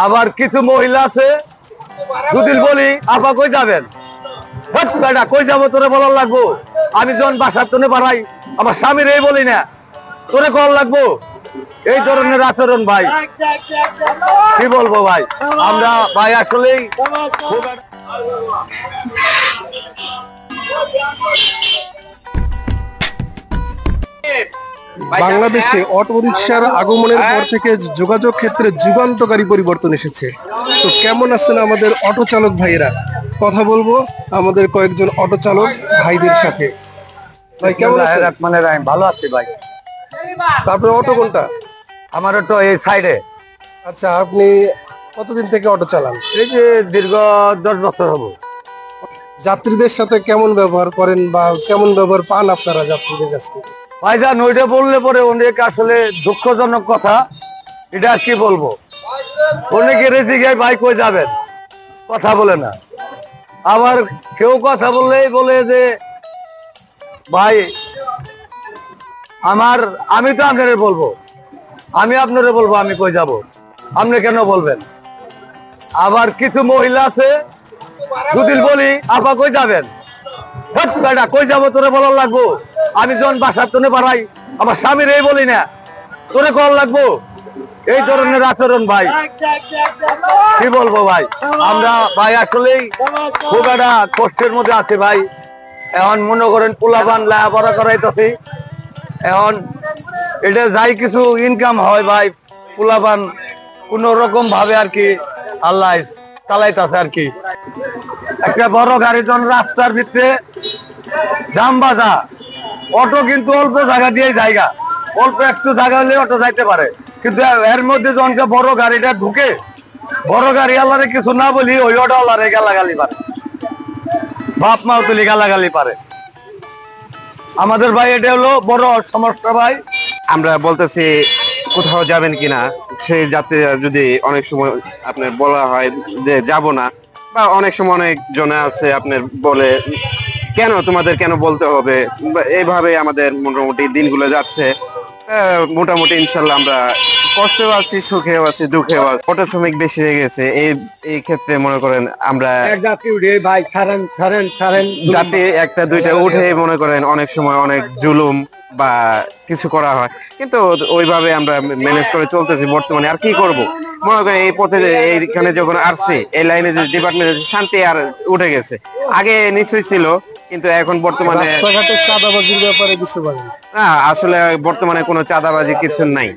আবার কিছু মহিলা আছে যদি বলি আপা কই যাবেন, কই যাবো তোরে বলার লাগবো? আমি যখন বাসার তনে বাড়াই আমার স্বামীর এই বলি না তোরে কল লাগবো। এই ধরনের আচরণ ভাই কি বলবো ভাই, আমরা ভাই আসলেই খুব বাংলাদেশে অটোরিকশার আগমনের পর থেকে যোগাযোগ ক্ষেত্রে যুগান্তকারী পরিবর্তন এসেছে। তো কেমন আছেন আমাদের অটো চালক ভাইয়েরা? কথা বলবো আমাদের কয়েকজন অটো চালক ভাইদের সাথে। ভাই কেমন আছেন? মানে ভালো আছি ভাই। তারপরে অটো কোনটা? আমার তো এই সাইডে। আচ্ছা, আপনি কতদিন থেকে অটো চালান? এই যে দীর্ঘ 10 বছর হবো। যাত্রীদের সাথে কেমন ব্যবহার করেন বা কেমন ব্যবহার পান আপনারা যাত্রীদের কাছ থেকে? ভাইজান ওইটা বললে পরে অনেক আসলে দুঃখজনক কথা, এটা আর কি বলবো। অনেকে রেজি গায়ে ভাই কই যাবেন কথা বলে না। আবার কেউ কথা বললেই বলে যে ভাই আমি তো আপনারে বলবো, আমি আপনারে বলবো আমি কই যাব, আপনি কেন বলবেন? আবার কিছু মহিলা আছে যদি বলি আপা কই যাবেন, কই যাবো তোরে বলার লাগবো? আমি যখন বাসার তনে বাড়াই আমার স্বামীর এই বলি না তোরে কল লাগবো। এই ধরনের আচরণ ভাই কি বলবো ভাই, আমরা ভাই আসলেই খুব একটা কষ্টের মধ্যে আছি ভাই। এখন মনে করেন পোলাপান লেখাপড়া করাইতেছি, এখন এটা যাই কিছু ইনকাম হয় ভাই, পোলাপান কোন রকম ভাবে আর কি আল্লাহ চালাইতেছে আর কি। একটা বড় গাড়ি যখন রাস্তার ভিতরে জাম বাজা, অটো কিন্তু অল্প জায়গা দিয়ে জায়গা, অল্প একটু জায়গা হলে অটো যাইতে পারে, কিন্তু এর মধ্যে যখন বড় গাড়িটা ঢুকে, বড় গাড়ি আল্লাহরে কিছু না বলি ওই অটো আল্লাহরে গালাগালি পারে, বাপ মাও তুলি গালাগালি পারে। আমাদের ভাই এটা হলো বড় সমস্যা ভাই। আমরা বলতেছি কোথাও যাবেন কিনা, সেই যাত্রীরা যদি অনেক সময় আপনার বলা হয় যে যাব না, বা অনেক সময় অনেক জনে আছে আপনার বলে কেন তোমাদের কেন বলতে হবে, এইভাবে আমাদের মোটামুটি দিনগুলো যাচ্ছে। মোটামুটি ইনশাল্লাহ আমরা কষ্টেও আছি, সুখেও আছি, দুঃখেও আছি। অটো শ্রমিক বেশি হয়ে গেছে এই ক্ষেত্রে মনে করেন আমরা যাত্রী একটা দুইটা উঠে মনে করেন অনেক সময় অনেক জুলুম বা কিছু করা হয়, কিন্তু ওইভাবে আমরা ম্যানেজ করে চলতেছি বর্তমানে। আর কি করব, মনে করেন এই পথে এইখানে যখন আসছি এই লাইনে যে ডিপার্টমেন্ট শান্তি আর উঠে গেছে, আগে নিশ্চয়ই ছিল কিন্তু এখন বর্তমানে রাস্তাঘাটে চাঁদাবাজির ব্যাপারে কিছু বলেন? না, আসলে বর্তমানে কোনো চাঁদাবাজি কিছু নাই।